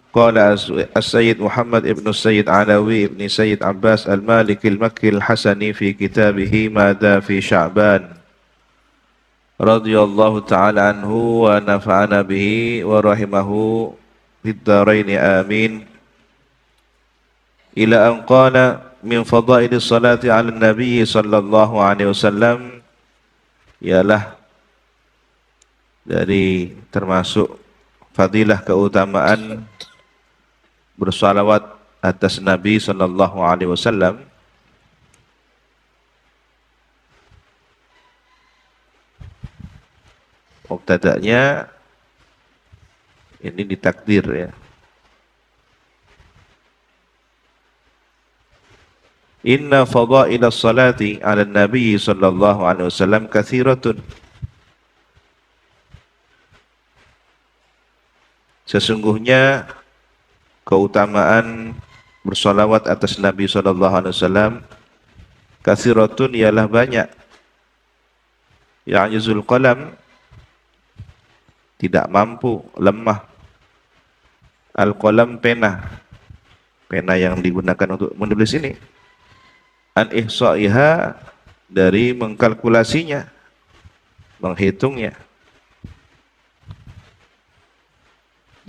Qala As-Sayyid Muhammad ibn Sayyid Alawi ibn Sayyid Abbas Al-Maliki Al-Makki Al-Hasani fi kitabihi Mada fi Sya'ban radhiyallahu ta'ala anhu wa nafa'ana bihi wa rahimahu fid dharain amin. Ila an qala min fadailis salati 'ala nabi sallallahu alaihi wasallam, ialah dari termasuk fadilah keutamaan bersalawat atas Nabi sallallahu alaihi wasallam. Mubtada'nya ini ditakdir ya. Inna fadailas salati 'ala nabi sallallahu alaihi wasallam katsiratun. Sesungguhnya keutamaan bersolawat atas Nabi SAW katsiratun, ialah banyak. Ya'jizul qalam, tidak mampu, lemah. Al-qalam, pena yang digunakan untuk menulis ini. An ihsa'iha, dari mengkalkulasinya, menghitungnya.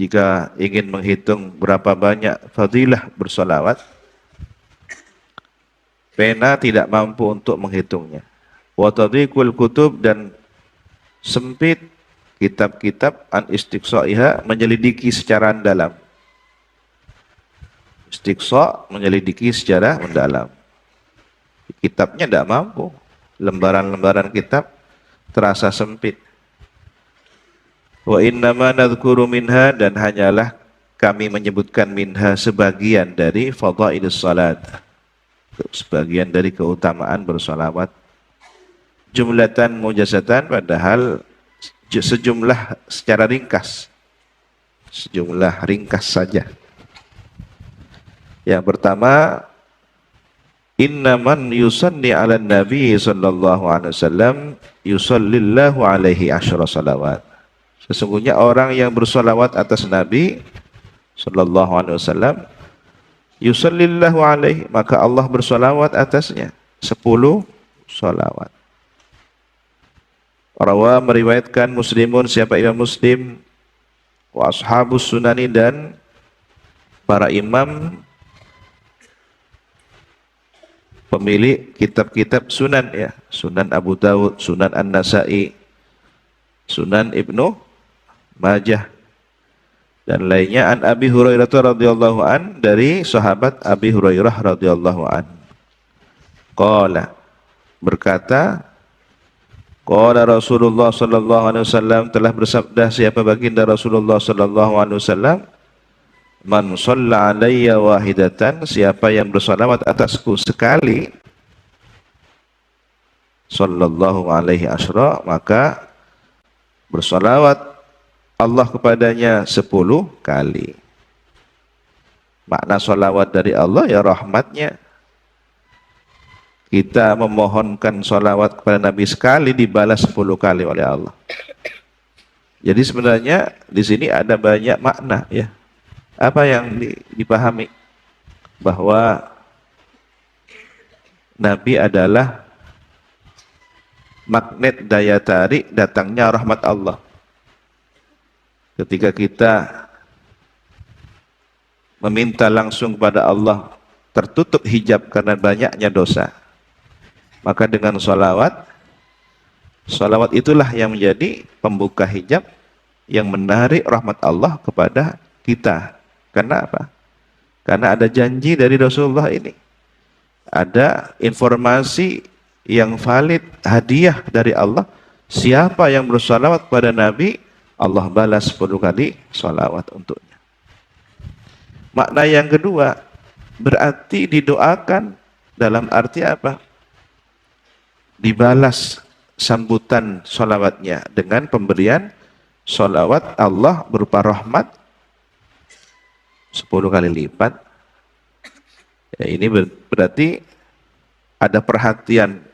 Jika ingin menghitung berapa banyak fadilah bersolawat, pena tidak mampu untuk menghitungnya. Wa tadhiqul kutub, dan sempit kitab-kitab an istiqsa'iha, menyelidiki secara mendalam. Istiqsa', menyelidiki secara mendalam. Kitabnya tidak mampu, lembaran-lembaran kitab terasa sempit. Wa innama nadhkuru minha, dan hanyalah kami menyebutkan minha, sebagian dari fadailus salat, sebagian dari keutamaan bersolawat. Jumlatan mujazatan, padahal sejumlah secara ringkas, sejumlah ringkas saja. Yang pertama, innaman yusalli ala nabi sallallahu alaihi wasallam yusallillahu alaihi asyra salawat. Sesungguhnya orang yang bersolawat atas Nabi sallallahu alaihi wasallam, yusallillahu alaihi, maka Allah bersolawat atasnya 10 solawat. Rawa, meriwayatkan Muslimun, siapa Imam Muslim, wa ashabus sunani, dan para imam pemilik kitab-kitab sunan ya, Sunan Abu Dawud, Sunan An-Nasa'i, Sunan Ibnu Majah, dan lainnya. An Abi Hurairah radhiyallahu an, dari sahabat Abi Hurairah radhiyallahu an. Qala, berkata, qala Rasulullah sallallahu alaihi wasallam, telah bersabda siapa baginda Rasulullah sallallahu alaihi wasallam, man shalla alayya wahidatan, siapa yang bersalawat atasku sekali, sallallahu alaihi asyra, maka bersalawat Allah kepadanya 10 kali. Makna salawat dari Allah ya rahmatnya. Kita memohonkan salawat kepada Nabi sekali, dibalas 10 kali oleh Allah. Jadi sebenarnya di sini ada banyak makna ya. Apa yang dipahami? Bahwa Nabi adalah magnet daya tarik datangnya rahmat Allah. Ketika kita meminta langsung kepada Allah, tertutup hijab karena banyaknya dosa, maka dengan salawat itulah yang menjadi pembuka hijab, yang menarik rahmat Allah kepada kita. Karena apa? Karena ada janji dari Rasulullah ini, ada informasi yang valid, hadiah dari Allah. Siapa yang bersalawat kepada Nabi, Allah balas 10 kali salawat untuknya. Makna yang kedua, berarti didoakan, dalam arti apa? Dibalas sambutan salawatnya dengan pemberian salawat Allah berupa rahmat 10 kali lipat. Ya, ini berarti ada perhatian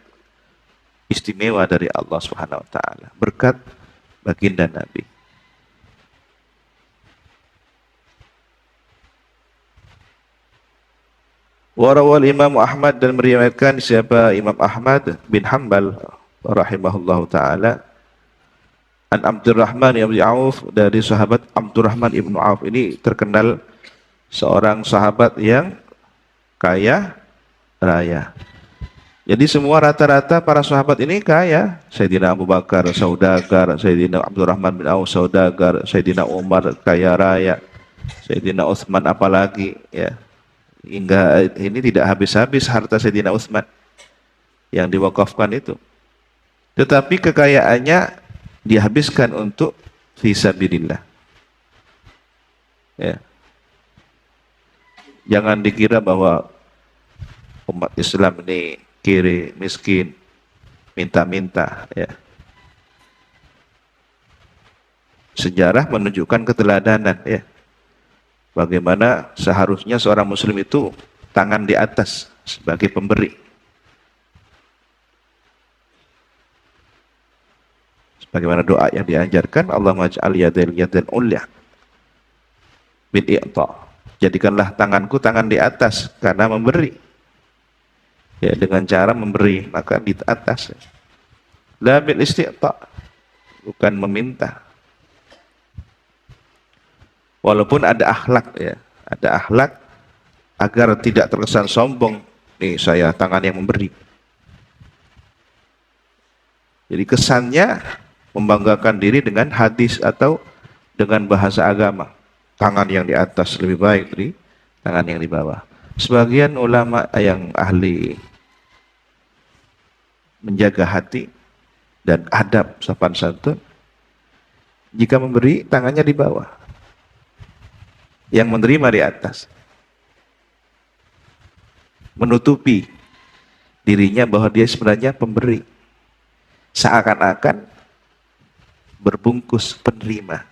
istimewa dari Allah Subhanahu wa taala berkat baginda Nabi. Warawal Imam Ahmad, dan meriwayatkan siapa Imam Ahmad bin Hanbal rahimahullahu taala, an Abdurrahman ibn Auf, dari sahabat Abdurrahman ibn Auf. Ini terkenal seorang sahabat yang kaya raya. Jadi semua rata-rata para sahabat ini kaya. Sayyidina Abu Bakar saudagar, Sayyidina Abdurrahman bin Auf saudagar, Sayyidina Umar kaya raya, Sayyidina Utsman apalagi ya. Hingga ini tidak habis-habis harta Sayyidina Utsman yang diwakafkan itu. Tetapi kekayaannya dihabiskan untuk fisabilillah. Ya. Jangan dikira bahwa umat Islam ini kiri, miskin, minta-minta ya. Sejarah menunjukkan keteladanan ya. Bagaimana seharusnya seorang muslim itu tangan di atas sebagai pemberi. Sebagaimana doa yang diajarkan, Allahumma ij'al yadan ulya bil i'ta. Jadikanlah tanganku tangan di atas karena memberi. Ya, dengan cara memberi maka di atas. La bil isti'ta, bukan meminta. Walaupun ada akhlak ya, ada akhlak agar tidak terkesan sombong. Nih saya tangan yang memberi. Jadi kesannya membanggakan diri dengan hadis atau dengan bahasa agama. Tangan yang di atas lebih baik dari tangan yang di bawah. Sebagian ulama yang ahli menjaga hati dan adab sopan santun, jika memberi tangannya di bawah, yang menerima di atas, menutupi dirinya bahwa dia sebenarnya pemberi, seakan-akan berbungkus penerima.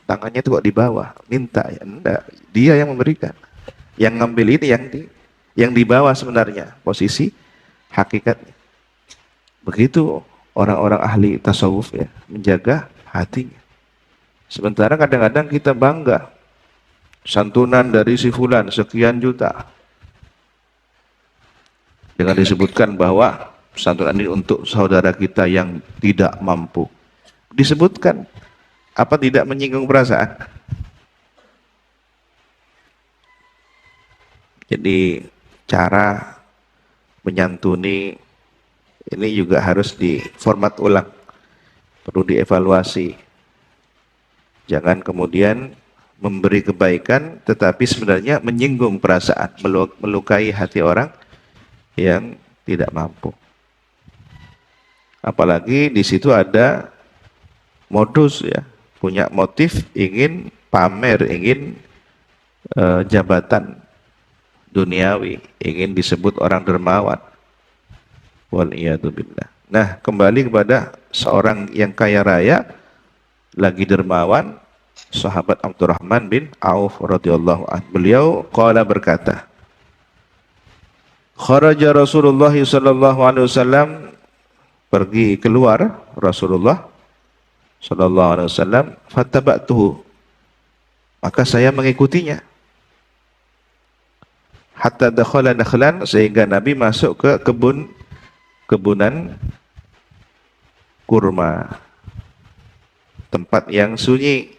Tangannya itu kok di bawah, minta ya? Enggak, dia yang memberikan. Yang ngambil ini yang di bawah sebenarnya posisi hakikatnya. Begitu orang-orang ahli tasawuf ya, menjaga hatinya. Sementara kadang-kadang kita bangga, santunan dari si fulan sekian juta, dengan disebutkan bahwa santunan ini untuk saudara kita yang tidak mampu. Disebutkan, apa tidak menyinggung perasaan? Jadi cara menyantuni ini juga harus diformat ulang, perlu dievaluasi. Jangan kemudian memberi kebaikan tetapi sebenarnya menyinggung perasaan, melukai hati orang yang tidak mampu. Apalagi di situ ada modus ya, punya motif ingin pamer, ingin jabatan duniawi, ingin disebut orang dermawan. Waliyadzubillah. Nah, kembali kepada seorang yang kaya raya lagi dermawan, sahabat Abdurrahman bin Auf radhiyallahu anhu. Beliau qala berkata, kharaja Rasulullah sallallahu alaihi wasallam, pergi keluar Rasulullah sallallahu alaihi wasallam, fattaba'tuhu, maka saya mengikutinya. Hatta dakhala nakhlan, sehingga Nabi masuk ke kebunan kurma, tempat yang sunyi.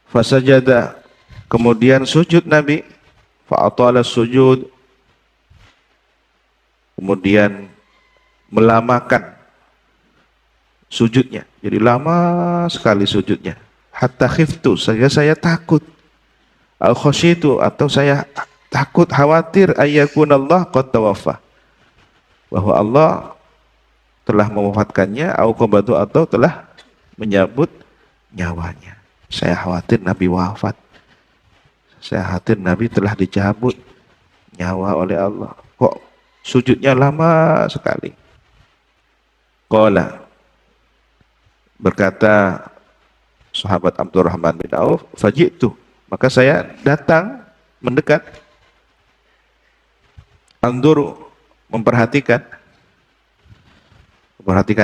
Fasajada, kemudian sujud Nabi, fa'atala sujud, kemudian melamakan sujudnya, jadi lama sekali sujudnya. Hatta khiftu, saya takut, al khasyitu, atau saya takut, khawatir, ayyakunallah qad tawaffa, bahwa Allah telah mewafatkannya, atau telah menyabut nyawanya. Saya khawatir Nabi wafat, saya khawatir Nabi telah dicabut nyawa oleh Allah. Kok sujudnya lama sekali? Qala, berkata sahabat Abdurrahman bin Auf, faji'tu, maka saya datang mendekat, anduru, memperhatikan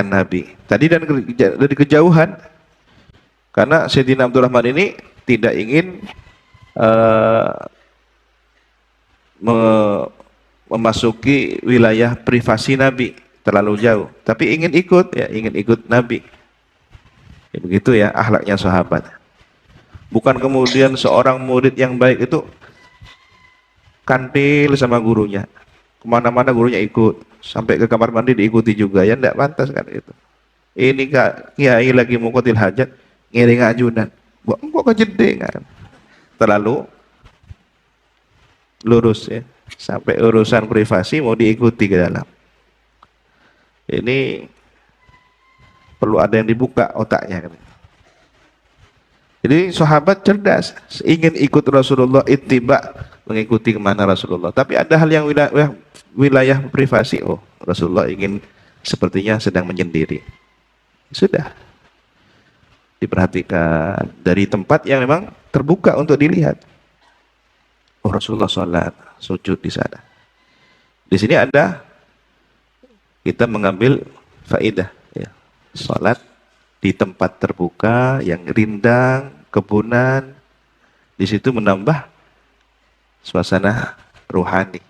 Nabi tadi dari kejauhan, karena Sayyidina Abdurrahman ini tidak ingin memasuki wilayah privasi Nabi terlalu jauh, tapi ingin ikut, ya ingin ikut Nabi. Ya, begitu ya akhlaknya sahabat. Bukan kemudian seorang murid yang baik itu kantil sama gurunya, kemana-mana gurunya ikut, sampai ke kamar mandi diikuti juga, ya tidak pantas kan itu. Ini kak kiai lagi mau kotil hajat, ngiring ajudan, kok kejendengan, terlalu lurus ya, sampai urusan privasi mau diikuti ke dalam. Ini perlu ada yang dibuka otaknya. Jadi sahabat cerdas, ingin ikut Rasulullah, ittiba, mengikuti kemana Rasulullah. Tapi ada hal yang wilayah privasi, oh Rasulullah ingin, sepertinya sedang menyendiri. Sudah diperhatikan dari tempat yang memang terbuka untuk dilihat. Oh Rasulullah sholat, sujud di sana. Di sini ada, kita mengambil faidah, ya. Sholat di tempat terbuka yang rindang, kebunan, di situ menambah suasana ruhani.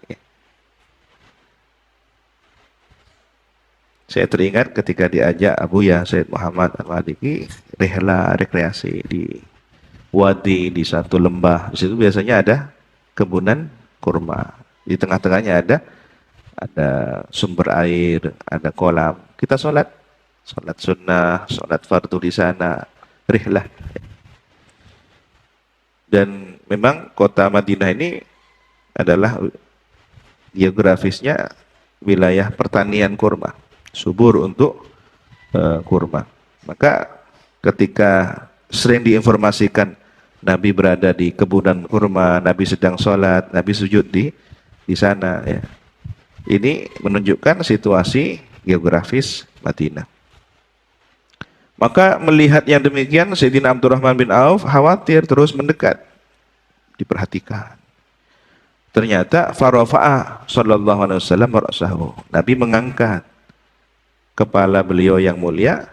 Saya teringat ketika diajak Abuya Sayyid Muhammad Al-Maliki rehla rekreasi di wadi, di satu lembah. Di situ biasanya ada kebunan kurma. Di tengah-tengahnya ada sumber air, ada kolam. Kita sholat sunnah, sholat fardu di sana, rihlah. Dan memang kota Madinah ini adalah geografisnya wilayah pertanian kurma, subur untuk kurma. Maka ketika sering diinformasikan Nabi berada di kebunan kurma, Nabi sedang sholat, Nabi sujud di sana, ya. Ini menunjukkan situasi geografis Madinah. Maka melihat yang demikian, Sayyidina Abdurrahman bin Auf khawatir, terus mendekat, diperhatikan. Ternyata farafa'a sallallahu alaihi wasallam ra'sahu. Nabi mengangkat kepala beliau yang mulia.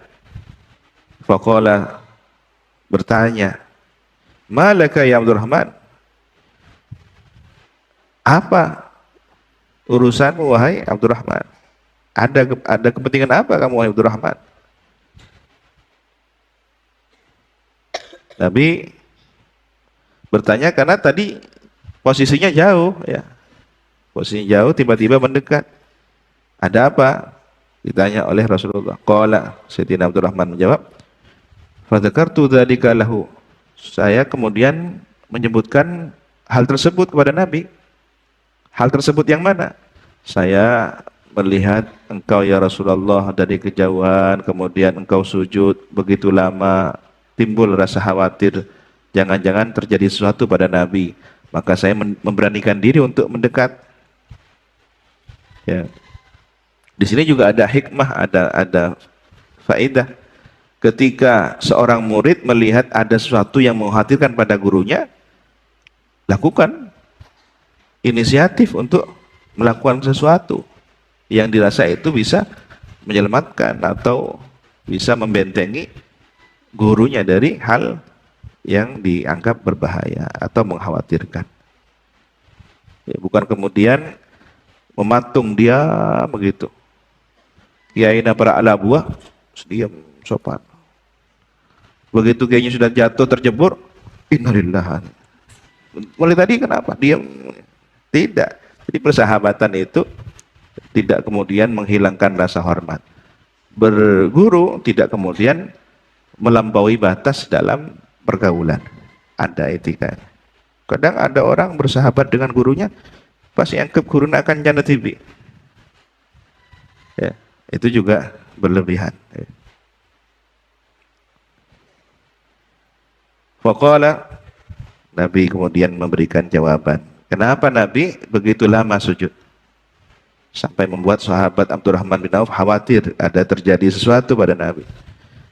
Faqala, bertanya, "Malaka ya Abdurrahman?" Apa urusanmu wahai Abdurrahman? Ada kepentingan apa kamu wahai Abdurrahman? Nabi bertanya karena tadi posisinya jauh, ya. Posisinya jauh, tiba-tiba mendekat. Ada apa? Ditanya oleh Rasulullah. Qala, Sayyidina Abdurrahman menjawab, "Fadzakartu dzalika lahu." Saya kemudian menyebutkan hal tersebut kepada Nabi. Hal tersebut yang mana? Saya melihat engkau ya Rasulullah dari kejauhan, kemudian engkau sujud begitu lama, timbul rasa khawatir jangan-jangan terjadi sesuatu pada Nabi, maka saya memberanikan diri untuk mendekat. Ya. Di sini juga ada hikmah, ada faedah. Ketika seorang murid melihat ada sesuatu yang mengkhawatirkan pada gurunya, lakukan inisiatif untuk melakukan sesuatu yang dirasa itu bisa menyelamatkan atau bisa membentengi gurunya dari hal yang dianggap berbahaya atau mengkhawatirkan. Ya, bukan kemudian mematung dia begitu. Kiainya para ala buah, diam sopan. Begitu kiainya sudah jatuh terjebur, innalillah. Mulai tadi kenapa? Diam. Tidak. Jadi persahabatan itu tidak kemudian menghilangkan rasa hormat. Berguru tidak kemudian melampaui batas dalam pergaulan. Ada etika. Kadang ada orang bersahabat dengan gurunya, pas yang gurunya akan jannah tibi. Ya, itu juga berlebihan. Faqala, Nabi kemudian memberikan jawaban. Kenapa Nabi begitu lama sujud? Sampai membuat sahabat Abdurrahman bin Auf khawatir ada terjadi sesuatu pada Nabi.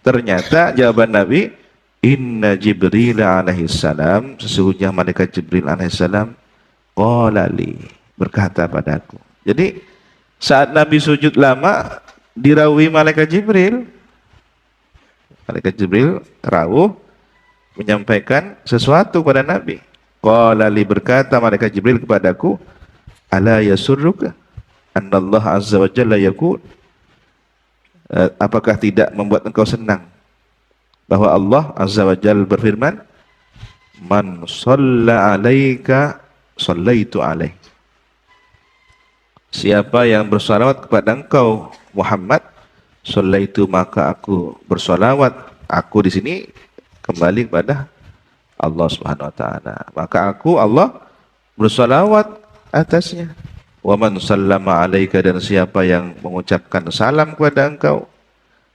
Ternyata jawaban Nabi, inna Jibril alaihissalam, sesungguhnya malaikat Jibril alaihissalam, qala li, berkata padaku. Jadi saat Nabi sujud lama dirawi malaikat Jibril. Malaikat Jibril rawuh menyampaikan sesuatu pada Nabi. Qala li, berkata malaikat Jibril kepadaku, Ala yasurruka anna Allah azza wa jalla yaqul, apakah tidak membuat engkau senang bahwa Allah azza wa jalla berfirman, man shalla alaika shallaitu alaih, siapa yang bersalawat kepada engkau Muhammad, shallaitu maka aku bersalawat. Aku di sini kembali kepada Allah Subhanahu wa taala, maka aku Allah bersalawat atasnya. Wa man sallama alaika, dan siapa yang mengucapkan salam kepada engkau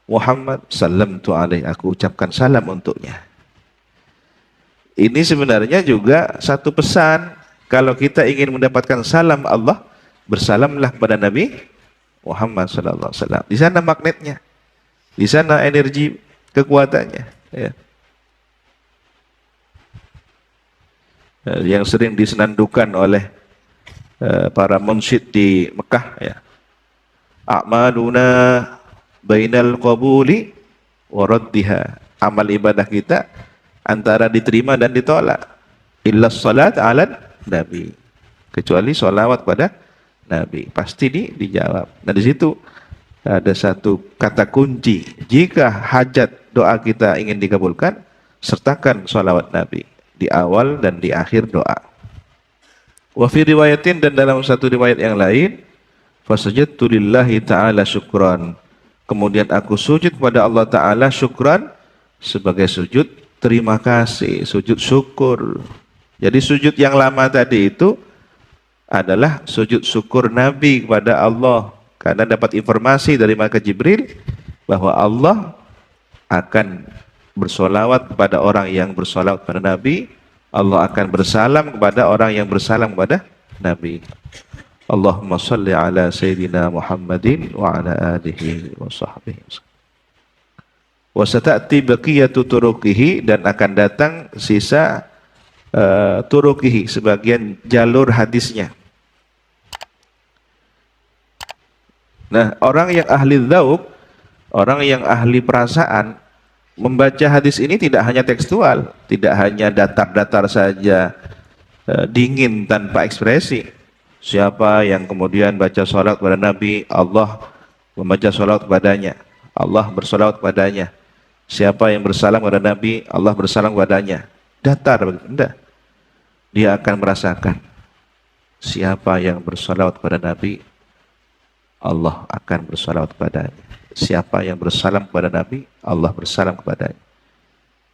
Muhammad, sallamtu alaih, aku ucapkan salam untuknya. Ini sebenarnya juga satu pesan, kalau kita ingin mendapatkan salam Allah, bersalamlah kepada Nabi Muhammad sallallahu alaihi wasallam. Di sana magnetnya, di sana energi kekuatannya, ya. Yang sering disenandungkan oleh para munsyid di Mekah, ya. A'maluna bainal qabuli wa raddiha. Amal ibadah kita antara diterima dan ditolak. Illa salat ala nabi. Kecuali sholawat pada Nabi, pasti dijawab. Nah di situ ada satu kata kunci. Jika hajat doa kita ingin dikabulkan, sertakan sholawat Nabi di awal dan di akhir doa. Wa fi riwayatin, dan dalam satu riwayat yang lain, fasajadtu lillahi ta'ala syukran, kemudian aku sujud kepada Allah Ta'ala syukran, sebagai sujud terima kasih, sujud syukur. Jadi sujud yang lama tadi itu adalah sujud syukur Nabi kepada Allah, karena dapat informasi dari malaikat Jibril bahwa Allah akan bersolawat kepada orang yang bersolawat kepada Nabi, Allah akan bersalam kepada orang yang bersalam kepada Nabi. Allahumma salli ala Sayyidina Muhammadin wa ala alihi wa sahbihi. Wa sata'ti baqiyatu turuqihi, dan akan datang sisa turuqihi, sebagian jalur hadisnya. Nah, orang yang ahli dzauq, orang yang ahli perasaan, membaca hadis ini tidak hanya tekstual, tidak hanya datar-datar saja, dingin tanpa ekspresi. Siapa yang kemudian baca salat kepada Nabi, Allah membaca salat kepadanya, Allah bersalawat kepadanya. Siapa yang bersalam kepada Nabi, Allah bersalam kepadanya. Datar begitu, enggak. Dia akan merasakan, siapa yang bersalawat kepada Nabi, Allah akan bersalawat kepadanya. Siapa yang bersalam kepada Nabi, Allah bersalam kepadanya.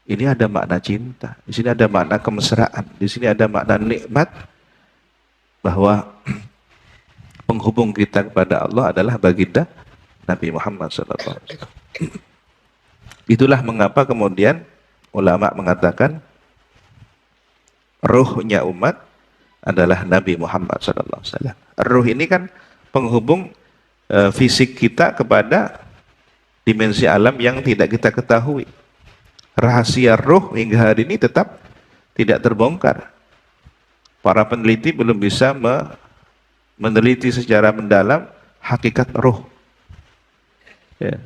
Ini ada makna cinta, di sini ada makna kemesraan, di sini ada makna nikmat, bahwa penghubung kita kepada Allah adalah baginda Nabi Muhammad SAW. Itulah mengapa kemudian ulama mengatakan ruhnya umat adalah Nabi Muhammad SAW. Ruh ini kan penghubung fisik kita kepada dimensi alam yang tidak kita ketahui. Rahasia ruh hingga hari ini tetap tidak terbongkar. Para peneliti belum bisa meneliti secara mendalam hakikat ruh. Ya.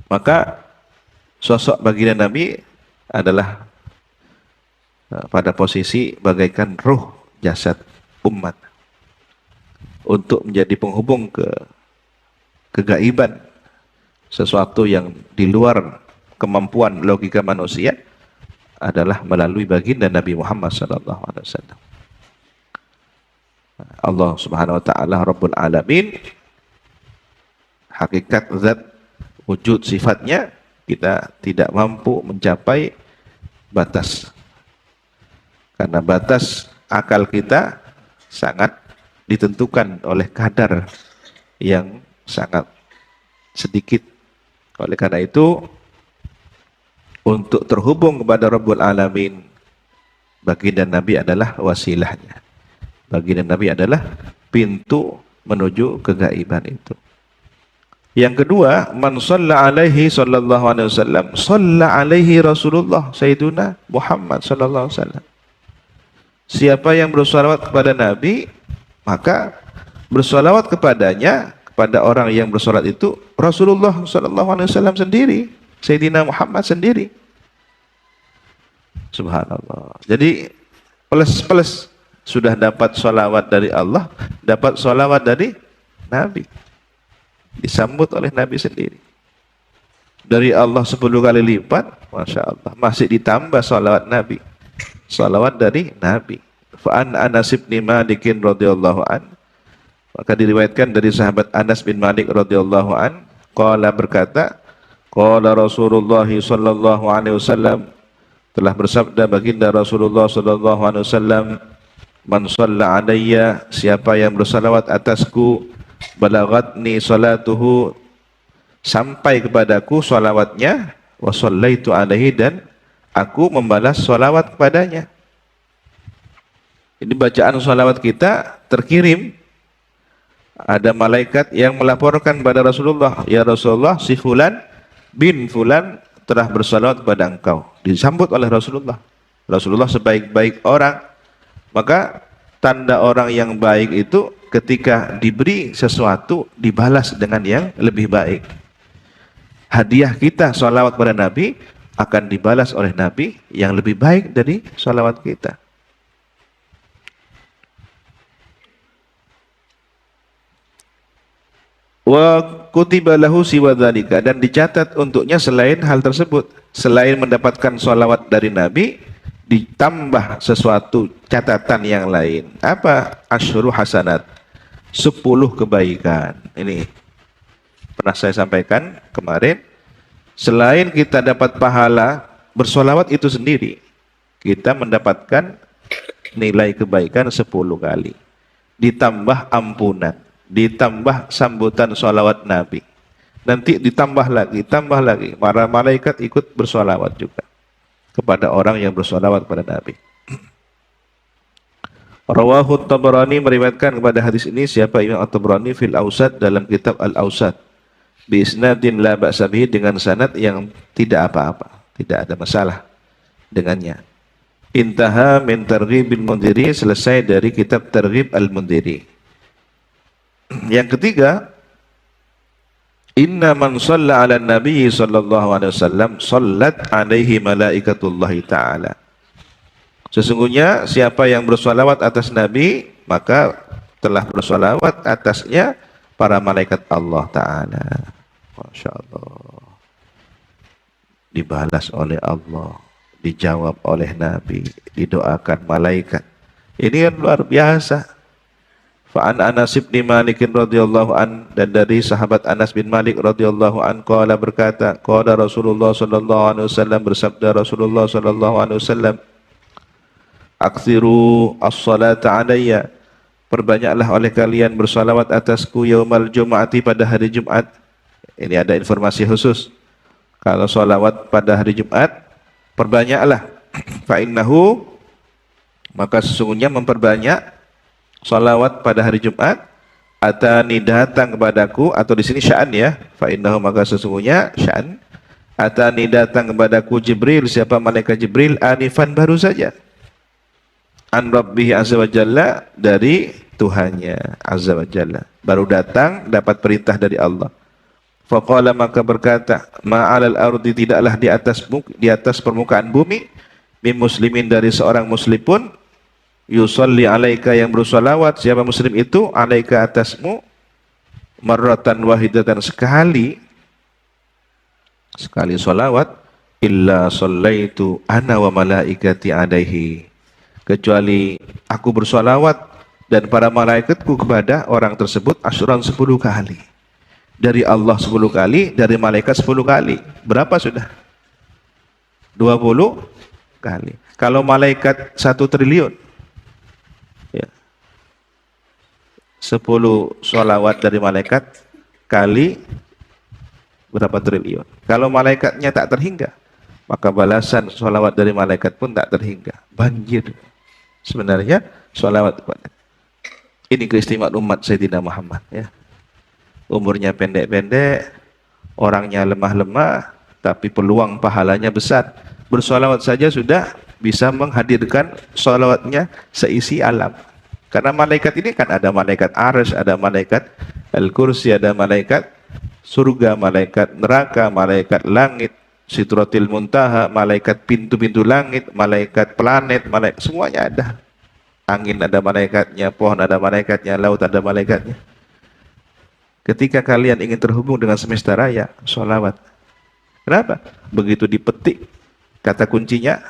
Maka sosok baginda Nabi adalah pada posisi bagaikan ruh jasad umat, untuk menjadi penghubung ke kegaiban, sesuatu yang di luar kemampuan logika manusia, adalah melalui baginda Nabi Muhammad SAW. Allah Subhanahu wa taala Rabbul Alamin, hakikat zat wujud sifatnya kita tidak mampu mencapai batas, karena batas akal kita sangat ditentukan oleh kadar yang sangat sedikit. Oleh karena itu, untuk terhubung kepada Rabbul Alamin, baginda Nabi adalah wasilahnya. Baginda Nabi adalah pintu menuju kegaiban itu. Yang kedua, man shalla alaihi sallallahu alaihi wasallam, shalla alaihi Rasulullah Sayyiduna Muhammad sallallahu alaihi wasallam. Siapa yang bersolawat kepada Nabi, maka bersolawat kepadanya, kepada orang yang bersolat itu Rasulullah sallallahu alaihi wasallam sendiri, Sayyidina Muhammad sendiri. Subhanallah. Jadi plus sudah dapat sholawat dari Allah, dapat sholawat dari Nabi. Disambut oleh Nabi sendiri. Dari Allah 10 kali lipat, Masya Allah. Masih ditambah sholawat Nabi. Sholawat dari Nabi. Fa'an Anas bin Malik radhiyallahu an. Maka diriwayatkan dari sahabat Anas bin Malik radhiyallahu an. Qala berkata, Qala Rasulullah sallallahu alaihi wasallam, telah bersabda baginda Rasulullah sallallahu alaihi wasallam, man shalla alayya, siapa yang bersalawat atasku, balagatni salatuhu, sampai kepadaku salawatnya, wa shallaitu alaihi, dan aku membalas salawat kepadanya. Ini bacaan salawat kita terkirim, ada malaikat yang melaporkan kepada Rasulullah, ya Rasulullah, si fulan bin fulan telah bersalawat kepada engkau. Disambut oleh Rasulullah. Rasulullah sebaik-baik orang. Maka tanda orang yang baik itu ketika diberi sesuatu dibalas dengan yang lebih baik. Hadiah kita salawat kepada Nabi akan dibalas oleh Nabi yang lebih baik dari salawat kita. Wa kutiba lahu siwa dzalika, dan dicatat untuknya selain hal tersebut, selain mendapatkan sholawat dari Nabi, ditambah sesuatu catatan yang lain. Apa? Asyru hasanat, 10 kebaikan. Ini pernah saya sampaikan kemarin. Selain kita dapat pahala bersolawat itu sendiri, kita mendapatkan nilai kebaikan 10 kali, ditambah ampunan, ditambah sambutan sholawat Nabi, nanti ditambah lagi, tambah lagi, para malaikat ikut bersolawat juga kepada orang yang bersolawat kepada Nabi. Rawahu Tabrani, meriwayatkan kepada hadis ini siapa? Imam At-Tabrani fil Awsat, dalam kitab Al-Awsat, bi isnadin la ba'sa bihi, dengan sanad yang tidak apa-apa, tidak ada masalah dengannya. Intaha min Targhib al-Mundhiri, selesai dari kitab Targhib al-Mundhiri. Yang ketiga, inna man shalla ala nabi sallallahu alaihi wasallam sallat alaihi malaikatullahi ta'ala. Sesungguhnya siapa yang bersolawat atas Nabi, maka telah bersolawat atasnya para malaikat Allah Ta'ala. Masya Allah. Dibalas oleh Allah, dijawab oleh Nabi, didoakan malaikat. Ini yang luar biasa. Fa'an Anas bin Malik radhiyallahu an, dan dari sahabat Anas bin Malik radhiyallahu an, qala berkata, qala Rasulullah sallallahu alaihi wasallam, bersabda Rasulullah sallallahu alaihi wasallam, aktsiru as-salata alayya, perbanyaklah oleh kalian bersalawat atasku yaumal jum'ati, pada hari Jumat. Ini ada informasi khusus. Kalau salawat pada hari Jumat, perbanyaklah. Fa innahu, maka sesungguhnya memperbanyak salawat pada hari Jumat, atani, datang kepadaku, atau di sini sya'an ya, fa innahu, maka sesungguhnya sya'an, atani, datang kepadaku Jibril, siapa? Malaikat Jibril, anifan, baru saja, an Rabbih azza wa jalla, dari Tuhannya azza wa jalla, baru datang dapat perintah dari Allah. Faqala, maka berkata, ma'alal ardi, tidaklah di atas permukaan bumi, min muslimin, dari seorang muslim pun, yusalli alaika, yang bersolawat, siapa muslim itu, alaika, atasmu, marratan wahidatan, sekali solawat, illa sallaitu ana wa malaikati alaihi, kecuali aku bersolawat dan para malaikatku kepada orang tersebut, asyuran, 10 kali. Dari Allah 10 kali, dari malaikat 10 kali. Berapa sudah? 20 kali. Kalau malaikat 1 triliun, ya, 10 sholawat dari malaikat kali berapa triliun. Kalau malaikatnya tak terhingga, maka balasan sholawat dari malaikat pun tak terhingga. Banjir sebenarnya sholawat kepada. Ini keistimewaan umat Sayyidina Muhammad, ya. Umurnya pendek-pendek, orangnya lemah-lemah, tapi peluang pahalanya besar. Bersolawat saja sudah bisa menghadirkan sholawatnya seisi alam. Karena malaikat ini kan ada malaikat Arsy, ada malaikat Al-Kursi, ada malaikat surga, malaikat neraka, malaikat langit, Sidratil Muntaha, malaikat pintu-pintu langit, malaikat planet, semuanya ada. Angin ada malaikatnya, pohon ada malaikatnya, laut ada malaikatnya. Ketika kalian ingin terhubung dengan semesta raya, sholawat. Kenapa? Begitu dipetik kata kuncinya,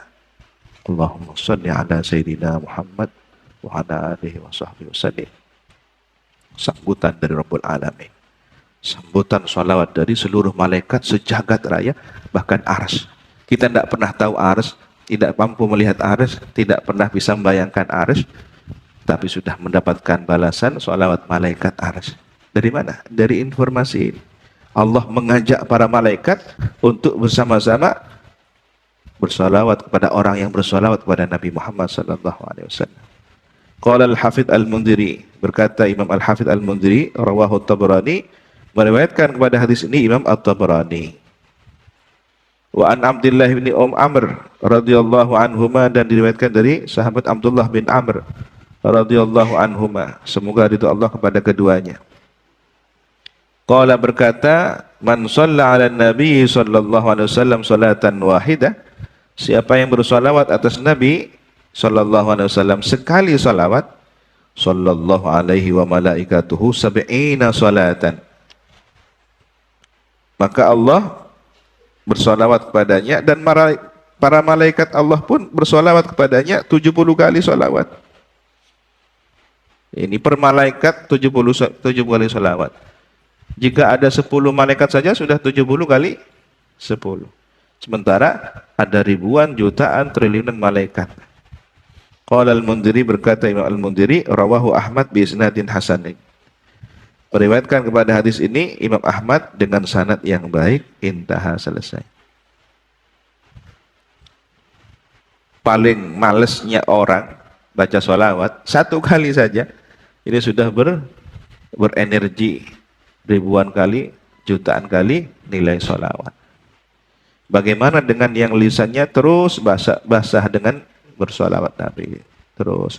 Allahumma sholli ala Sayyidina Muhammad wa ala alihi wa sahbihi wasallim. Sambutan dari Rabbul Alamin. Sambutan sholawat dari seluruh malaikat sejagat raya, bahkan ars. Kita tidak pernah tahu ars, tidak mampu melihat ars, tidak pernah bisa membayangkan ars, tapi sudah mendapatkan balasan sholawat malaikat ars. Dari mana? Dari informasi ini. Allah mengajak para malaikat untuk bersama-sama bersolawat kepada orang yang bersolawat kepada Nabi Muhammad SAW. Qala al-Hafidh al-Mundhiri, berkata Imam al-Hafidh al-Mundhiri, rawahu at-Tabarani, meriwayatkan kepada hadis ini Imam at-Tabarani. Wa an Abdullah bin Amr radhiyallahu anhuma, dan diriwayatkan dari sahabat Abdullah bin Amr radhiyallahu anhuma, semoga ridha Allah kepada keduanya. Qala, berkata, man shalla 'ala nabi sallallahu alaihi wasallam salatan wahidah, siapa yang bersolawat atas Nabi sallallahu alaihi wasallam sekali salawat, sallallahu alaihi wa malaikatuhu sab'ina salatan, maka Allah bersolawat kepadanya dan para malaikat Allah pun bersolawat kepadanya 70 kali solawat. Ini per malaikat 70 kali solawat. Jika ada 10 malaikat saja sudah 70 kali 10. Sementara ada ribuan, jutaan, triliunan malaikat. Qala al-Mundhiri, berkata Imam al-Mundhiri, rawahu Ahmad bi isnadin hasanin. Meriwayatkan kepada hadis ini Imam Ahmad dengan sanad yang baik, intaha, selesai. Paling malesnya orang baca sholawat satu kali saja, ini sudah berenergi ribuan kali, jutaan kali nilai sholawat. Bagaimana dengan yang lisannya terus basah dengan bersolawat Nabi terus.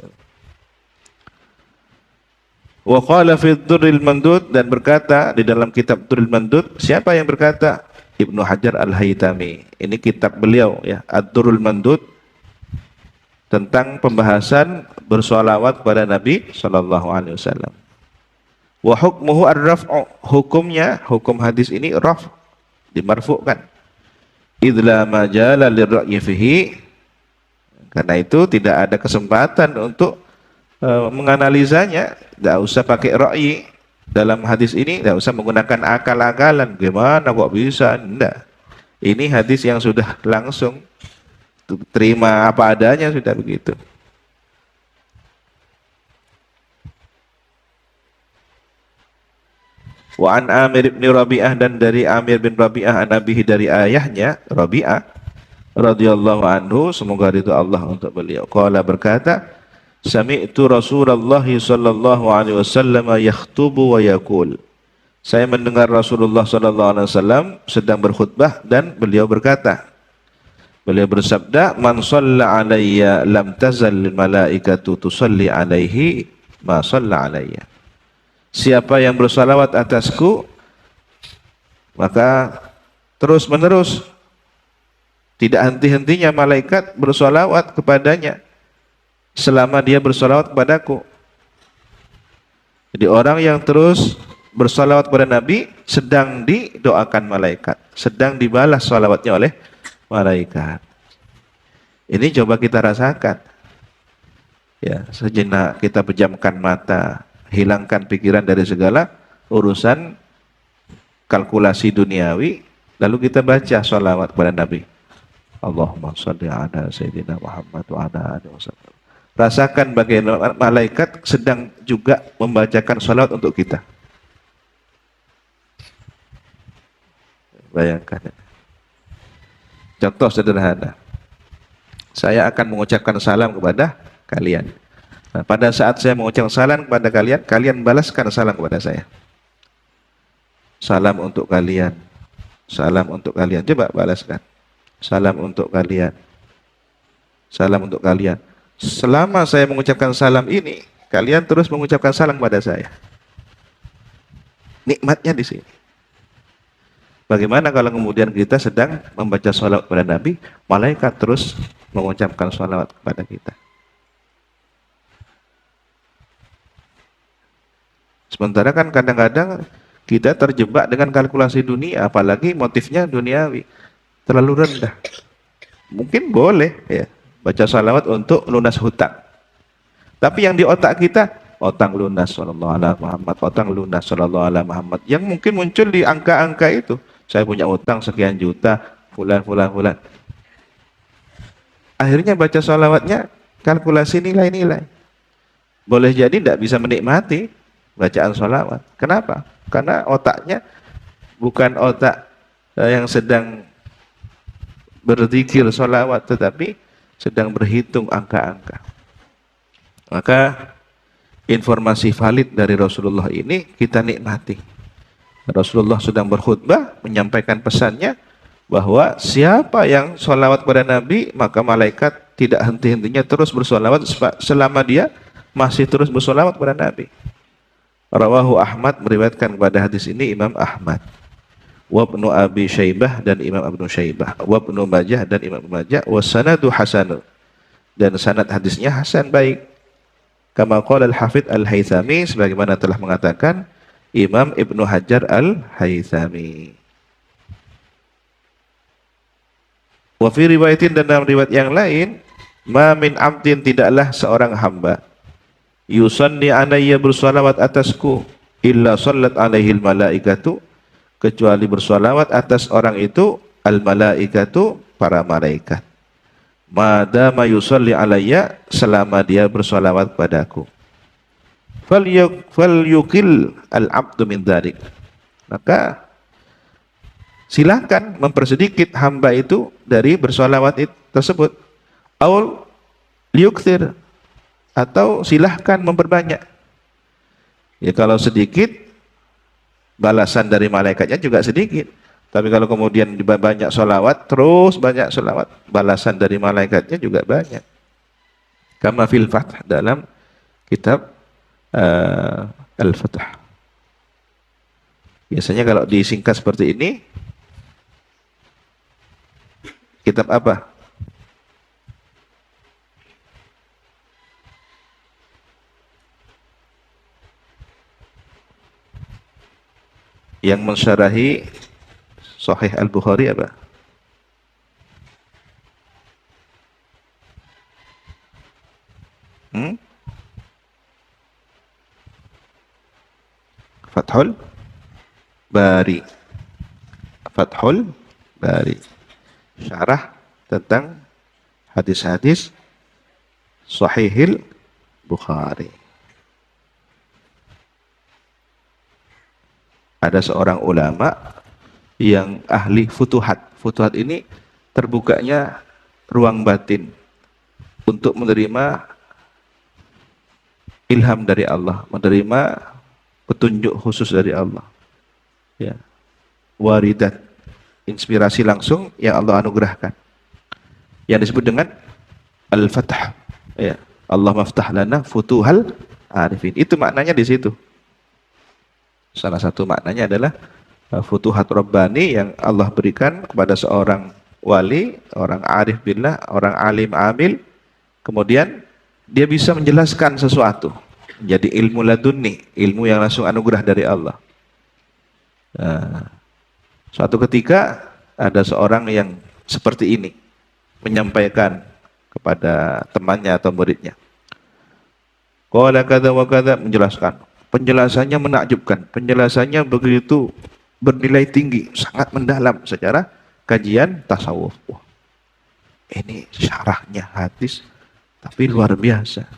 Wa qala fi Durril Mandud, dan berkata di dalam kitab Durril Mandud, siapa yang berkata? Ibnu Hajar Al-Haytami. Ini kitab beliau ya, Ad-Durrul Mandud, tentang pembahasan bersolawat kepada Nabi sallallahu alaihi wasallam. Wa hukmuhu ar-raf'u, hukumnya, hukum hadis ini raf', dimarfu'kan. Idla majala lirra'yi fihi, karena itu tidak ada kesempatan untuk menganalisanya, tidak usah pakai ra'yi. Dalam hadis ini tidak usah menggunakan akal-akalan, gimana kok bisa, enggak. Ini hadis yang sudah langsung terima apa adanya, sudah begitu. Wa an Amir bin Rabi'ah, dan dari Amir bin Rabi'ah an abihi, dari ayahnya Rabi'ah radhiyallahu anhu, semoga ridha Allah untuk beliau. Qala, berkata, sami'tu Rasulullah sallallahu alaihi wasallam yakhutubu wa yaqul, saya mendengar Rasulullah sallallahu alaihi wasallam sedang berkhutbah dan beliau berkata, beliau bersabda, man shalla alayya lam tazal malaikatu tusalli alaihi ma shalla alayya, siapa yang bersalawat atasku, maka terus menerus tidak henti-hentinya malaikat bersalawat kepadanya selama dia bersalawat kepadaku. Jadi orang yang terus bersalawat kepada Nabi sedang didoakan malaikat, sedang dibalas salawatnya oleh malaikat. Ini coba kita rasakan ya, sejenak kita pejamkan mata, hilangkan pikiran dari segala urusan kalkulasi duniawi, lalu kita baca salawat kepada Nabi. Allahumma sholli ala Sayyidina Muhammad wa ala alihi wasallam. Rasakan bagaimana malaikat sedang juga membacakan salawat untuk kita. Bayangkan. Contoh sederhana. Saya akan mengucapkan salam kepada kalian. Nah, pada saat saya mengucapkan salam kepada kalian, kalian balaskan salam kepada saya. Salam untuk kalian. Salam untuk kalian. Coba balaskan. Salam untuk kalian. Salam untuk kalian. Selama saya mengucapkan salam ini, kalian terus mengucapkan salam kepada saya. Nikmatnya di sini. Bagaimana kalau kemudian kita sedang membaca salawat kepada Nabi, malaikat terus mengucapkan salawat kepada kita. Sementara kan kadang-kadang kita terjebak dengan kalkulasi dunia, apalagi motifnya duniawi, terlalu rendah. Mungkin boleh ya baca salawat untuk lunas hutang. Tapi yang di otak kita, otang lunas sallallahu alaihi Muhammad, otang lunas sallallahu alaihi Muhammad. Yang mungkin muncul di angka-angka itu. Saya punya utang sekian juta, fulan. Akhirnya baca salawatnya kalkulasi nilai-nilai. Boleh jadi tidak bisa menikmati bacaan salawat. Kenapa? Karena otaknya bukan otak yang sedang berzikir salawat, tetapi sedang berhitung angka-angka. Maka informasi valid dari Rasulullah ini kita nikmati. Rasulullah sedang berkhutbah menyampaikan pesannya bahwa siapa yang sholawat pada Nabi, maka malaikat tidak henti-hentinya terus bersolawat selama dia masih terus bersolawat pada Nabi. Rawahu Ahmad, meriwayatkan pada hadis ini Imam Ahmad, wa Ibnu Abi Syaibah dan Imam Ibnu Syaibah, wa Ibnu Majah dan Imam Ibnu Majah, wa sanadu hasan, dan sanad hadisnya hasan, baik. Kama qala al-Hafidz al-Haythami, sebagaimana telah mengatakan Imam Ibnu Hajar al-Haythami. Wa fi riwayatin, dan dalam riwayat yang lain, ma min abdin, tidaklah seorang hamba, yusanni alayya, bersolawat atasku, illa sallat alaihil malaikatu, kecuali bersolawat atas orang itu al malaikatu, para malaikat. Madama yusalli alayya, selama dia bersolawat padaku. Falyukil al-abdu min dzalik, maka silakan mempersedikit hamba itu dari bersolawat tersebut. Aul liyukthir, atau silahkan memperbanyak. Ya kalau sedikit, balasan dari malaikatnya juga sedikit. Tapi kalau kemudian banyak solawat, terus banyak solawat, balasan dari malaikatnya juga banyak. Kama fil Fath, dalam kitab Al-Fath. Biasanya kalau disingkat seperti ini, kitab apa? Yang mensyarahi Sahih Al-Bukhari apa? Fathul Bari. Fathul Bari, syarah tentang hadis-hadis Sahihil Bukhari. Ada seorang ulama yang ahli futuhat. Futuhat ini terbukanya ruang batin untuk menerima ilham dari Allah, menerima petunjuk khusus dari Allah. Ya. Waridat, inspirasi langsung yang Allah anugerahkan. Yang disebut dengan Al-Fath. Ya. Allah maftah lana futuhal arifin. Itu maknanya di situ. Salah satu maknanya adalah futuhat Rabbani yang Allah berikan kepada seorang wali, orang arif billah, orang alim amil. Kemudian dia bisa menjelaskan sesuatu. Jadi ilmu ladunni, ilmu yang langsung anugerah dari Allah. Suatu ketika ada seorang yang seperti ini menyampaikan kepada temannya atau muridnya. Qala kadza wa kadza, menjelaskan. Penjelasannya menakjubkan, penjelasannya begitu bernilai tinggi, sangat mendalam secara kajian tasawuf. Wah, ini syarahnya hadis, tapi luar biasa.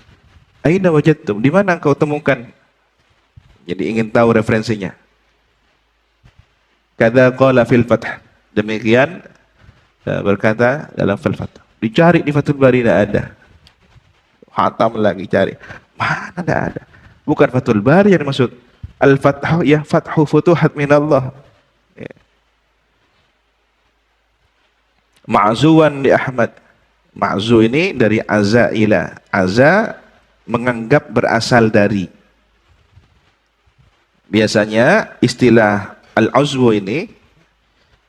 Aina wajadtum, di mana engkau temukan? Jadi ingin tahu referensinya. Kadza qala fil Fath, demikian berkata dalam Fil Fath. Dicari di Fathul Bari, tidak ada. Hatam lagi cari, mana tidak ada. Bukan Fathul Bari yang dimaksud. Al-Fathu, ya Fathu futuhat minallah. Ya. Ma'zuwan li Ahmad. Ma'zu ini dari azaila. Aza menganggap berasal dari. Biasanya istilah al-azwu ini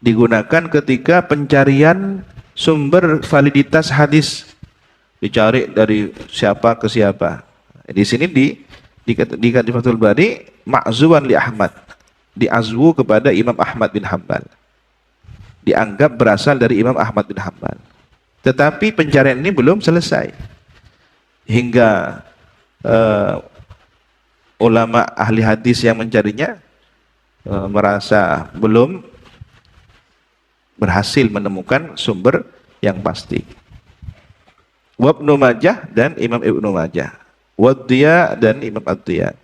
digunakan ketika pencarian sumber validitas hadis. Dicari dari siapa ke siapa. Di sini di Fathul Bari, ma'zuwan li Ahmad, diazwu kepada Imam Ahmad bin Hambal, dianggap berasal dari Imam Ahmad bin Hambal. Tetapi pencarian ini belum selesai hingga ulama ahli hadis yang mencarinya merasa belum berhasil menemukan sumber yang pasti. Wabnu Majah dan Imam Ibnu Majah, Waddiya dan Imam Ad-Diya.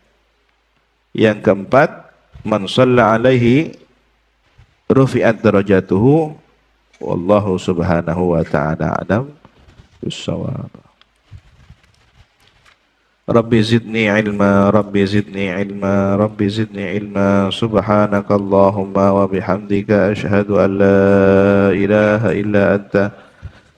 Yang keempat, man shalla alaihi rufi'at darajatuhu, wallahu subhanahu wa ta'ala a'lam bis-shawab. Rabbi zidni ilma, Rabbi zidni ilma, Rabbi zidni ilma. Subhanakallahumma wa bihamdika asyhadu an la ilaha illa anta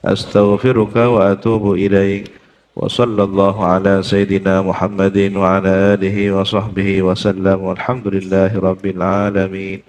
astaghfiruka wa atubu ilaik. Wa sallallahu ala sayyidina Muhammadin wa ala alihi wa sahbihi wa sallam. Walhamdulillahi rabbil alamin.